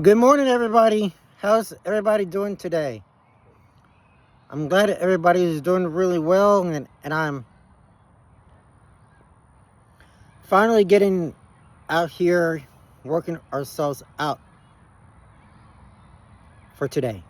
Good morning, everybody. How's everybody doing today? I'm glad that everybody is doing really well, and I'm finally getting out here working ourselves out for today.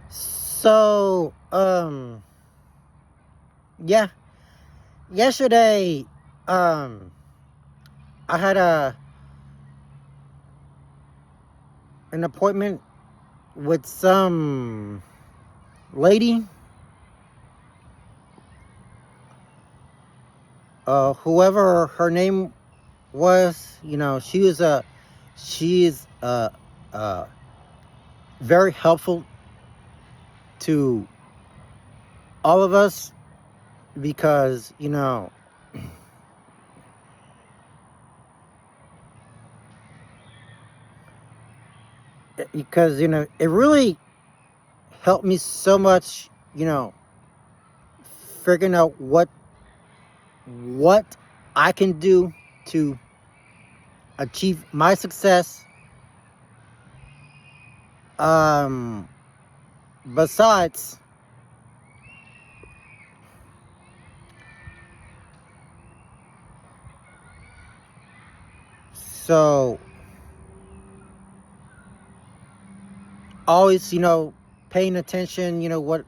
So, yeah, yesterday, um, I had an appointment with some lady, whoever her name was. She is uh, very helpful to all of us because it really helped me so much, figuring out what I can do to achieve my success. um Besides, so always, paying attention, what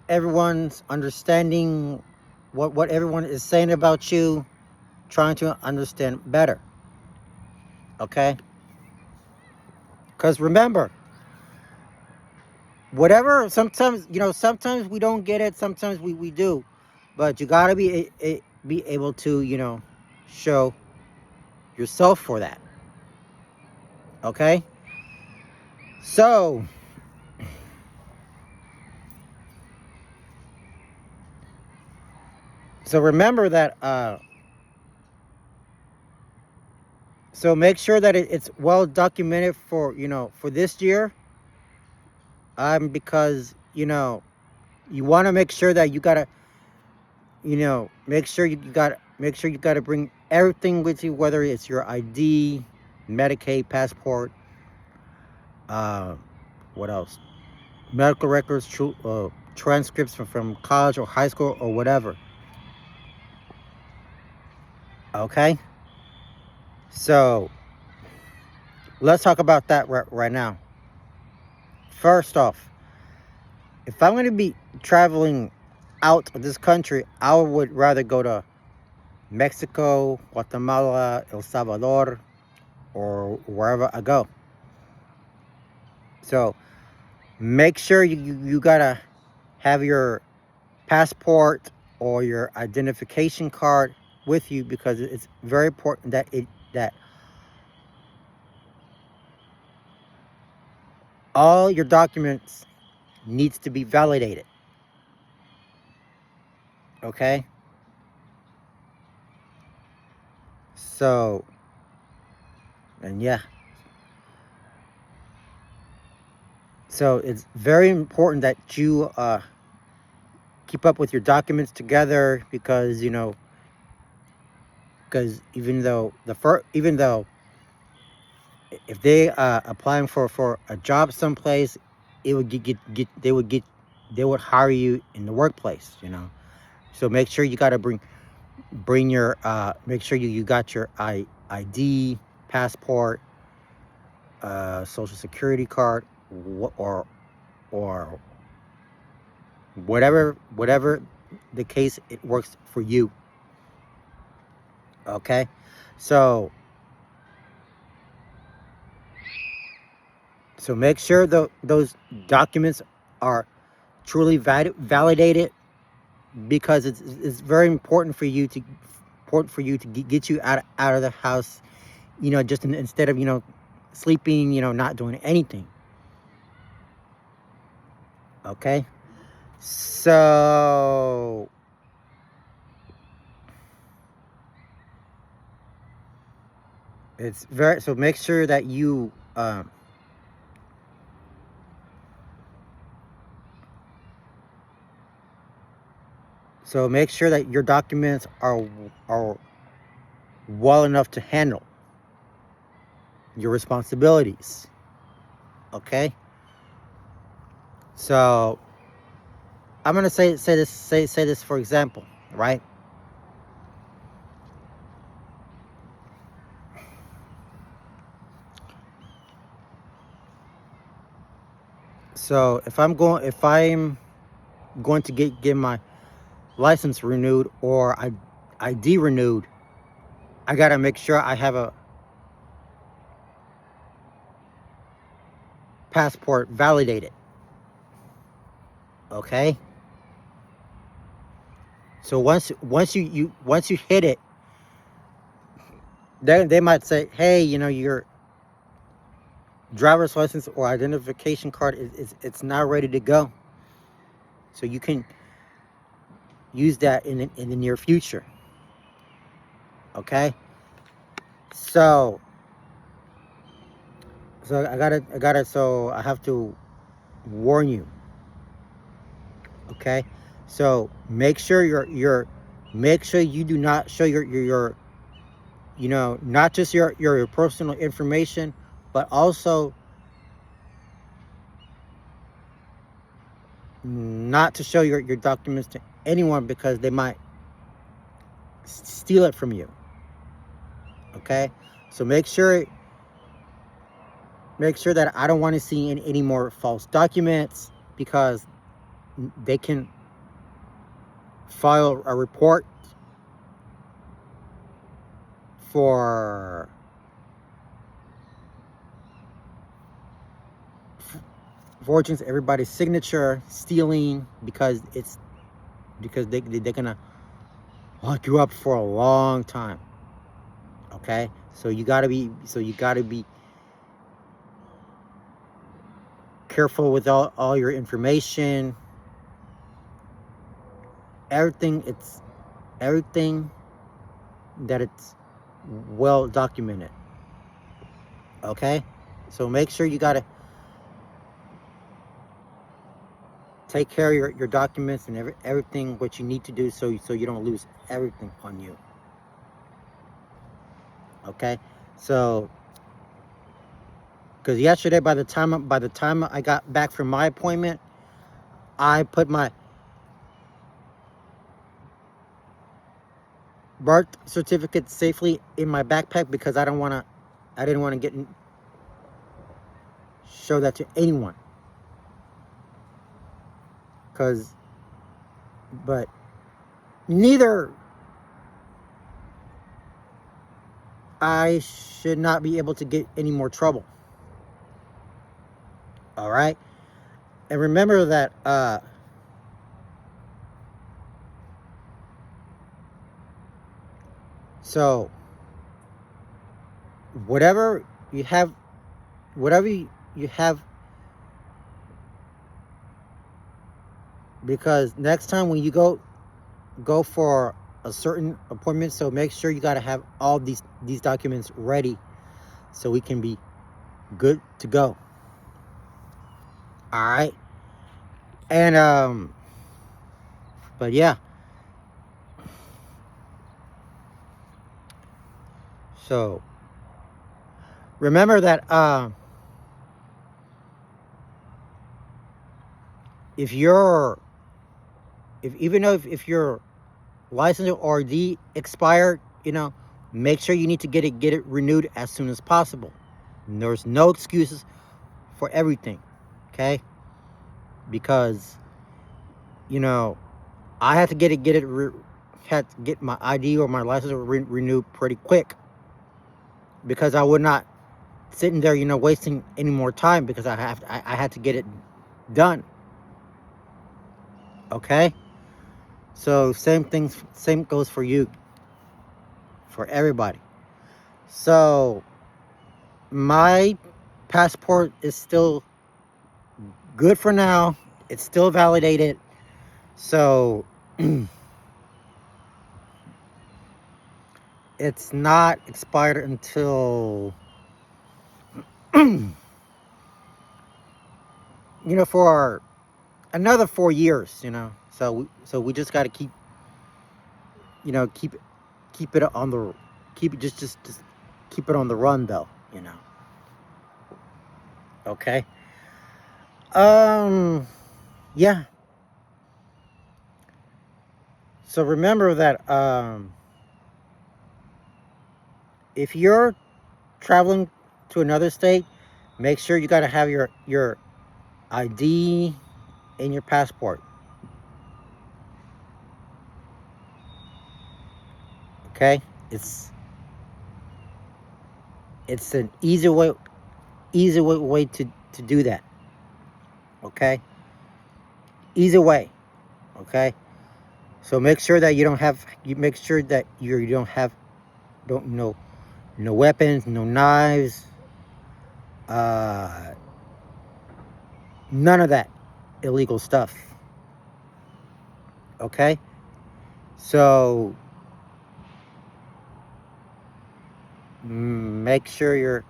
everyone's understanding, what everyone is saying about you, trying to understand better. Okay, because remember, whatever, sometimes we don't get it, sometimes we do, but you got to be able to, show yourself for that. Okay, so remember that, so make sure that it's well documented for, for this year, because you want to make sure that you got to, make sure you got to bring everything with you, whether it's your ID, Medicaid, passport, uh what else, medical records, transcripts from college or high school or whatever. Okay, so let's talk about that right now. First off, if I'm going to be traveling out of this country, I would rather go to Mexico, Guatemala, El Salvador, or wherever I go. So make sure you gotta have your passport or your identification card with you, because it's very important that all your documents needs to be validated. Okay, so, and yeah, so it's very important that you keep up with your documents together, because even though if they applying for a job someplace, it would get they would hire you in the workplace. So make sure you got to bring your make sure you got your ID, passport, social security card, or whatever the case, it works for you. Okay, so make sure those documents are truly validated, because it's very important for you to get you out of the house, just instead of, sleeping, not doing anything. Okay, so make sure that you make sure that your documents are well enough to handle your responsibilities. Okay? So I'm gonna say this for example, right? So if I'm going to get my license renewed or ID renewed, I gotta make sure I have a passport validated. Okay? So once you hit it, they might say, hey, your driver's license or identification card is it's now ready to go. So you can use that in the near future. Okay? So so I have to warn you. Okay? So make sure make sure you do not show your not just your personal information, but also not to show your documents to anyone because they might steal it from you. Okay? So make sure that I don't want to see any more false documents because they can file a report for forging everybody's signature, stealing, because they're gonna lock you up for a long time. Okay, so you gotta be careful with all your information. Everything that it's well documented. Okay, so make sure you gotta take care of your documents and everything what you need to do so you don't lose everything on you. Okay, so because yesterday by the time I got back from my appointment, I put my birth certificate safely in my backpack because I didn't want to show that to anyone. But neither I should not be able to get any more trouble. All right, and remember that so whatever you have because next time when you go for a certain appointment, so make sure you got to have all these documents ready so we can be good to go. All right, and but yeah, so remember that if your license or ID expired, make sure you need to get it renewed as soon as possible. And there's no excuses for everything, okay? Because I had to had to get my ID or my license renewed pretty quick because I would not sitting there, wasting any more time because I had to get it done. Okay? So same goes for you, for everybody. So my passport is still good for now. It's still validated. So it's not expired until for another 4 years, So we just got to keep it on the keep it just keep it on the run though, you know. Okay. Um yeah. So remember that if you're traveling to another state, make sure you got to have your ID and your passport. Okay? It's it's an easy way to do that. Okay? Easy way. Okay? So make sure that you make sure that you don't have don't no weapons, no knives, uh none of that illegal stuff. Okay? So make sure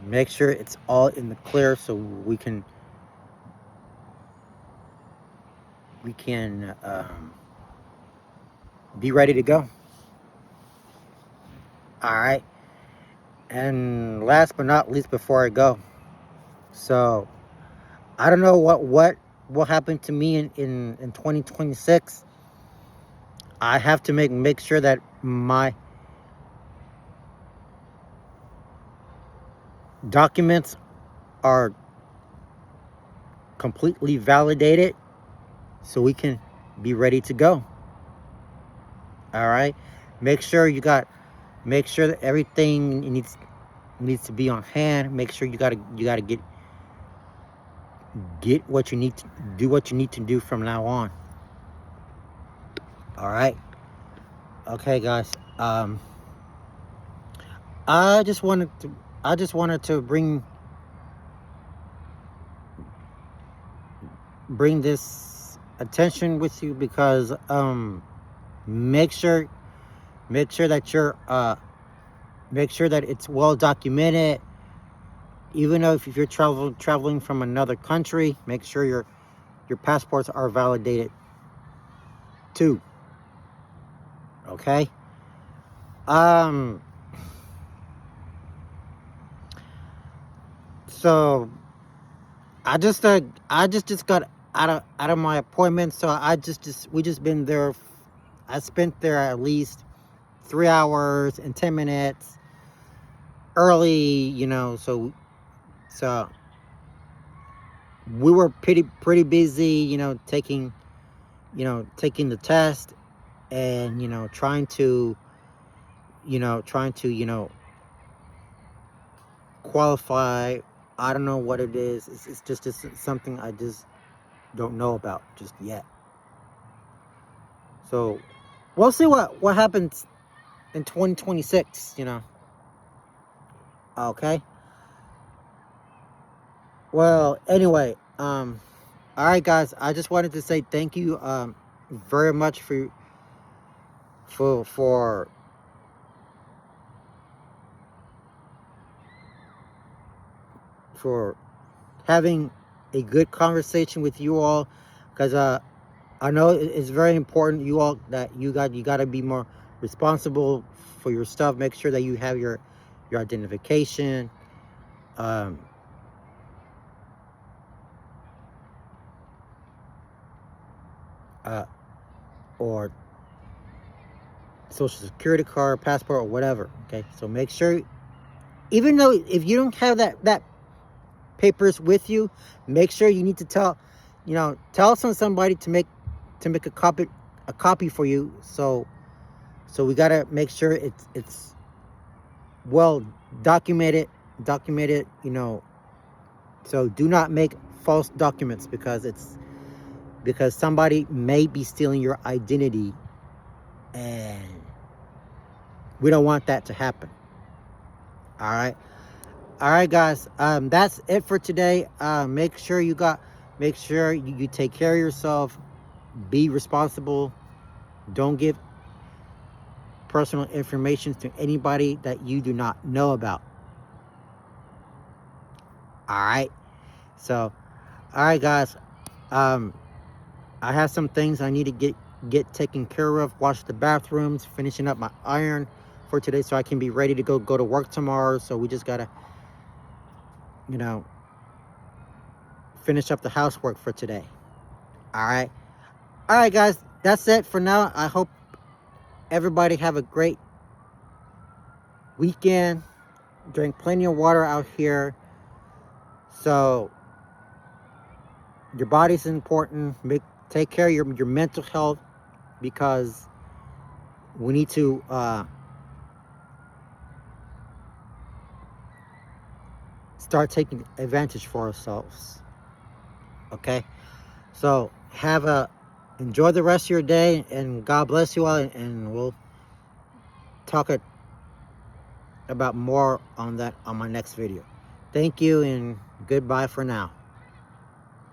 make sure it's all in the clear so we can be ready to go. All right. And last but not least, before I go, so I don't know what will happen to me in 2026. I have to make sure that my documents are completely validated so we can be ready to go. All right. Make sure that everything needs to be on hand. Make sure you gotta get what you need to do, what you need to do from now on. All right. Okay, guys. I just wanted to bring this attention with you because make sure that make sure that it's well documented. Even though if you're traveling from another country, make sure your passports are validated too. Okay. Um. So I just got out of my appointment. So we just been there. I spent there at least 3 hours and 10 minutes early. You know. So we were pretty busy. Taking the test and trying to qualify. I don't know what it is. It's just something I just don't know about just yet. So we'll see what happens in 2026. Okay. Well, anyway, all right, guys. I just wanted to say thank you very much for for having a good conversation with you all, because I know it's very important you all that you got to be more responsible for your stuff. Make sure that you have your identification, um, uh, or social security card, passport, or whatever. Okay, so make sure, even though if you don't have that papers with you, make sure you need to tell somebody to make a copy for you. So we gotta make sure it's well documented. So do not make false documents because somebody may be stealing your identity, and we don't want that to happen. All right, guys. That's it for today. Make sure you take care of yourself. Be responsible. Don't give personal information to anybody that you do not know about. All right. So, all right, guys. I have some things I need to get taken care of, wash the bathrooms, finishing up my iron for today so I can be ready to go to work tomorrow. So we just gotta, you know, finish up the housework for today. All right. All right, guys. That's it for now. I hope everybody have a great weekend. Drink plenty of water out here. So your body's important. Take care of your mental health, because we need to start taking advantage for ourselves. Okay. So enjoy the rest of your day, and God bless you all, and we'll talk about more on that on my next video. Thank you, and goodbye for now.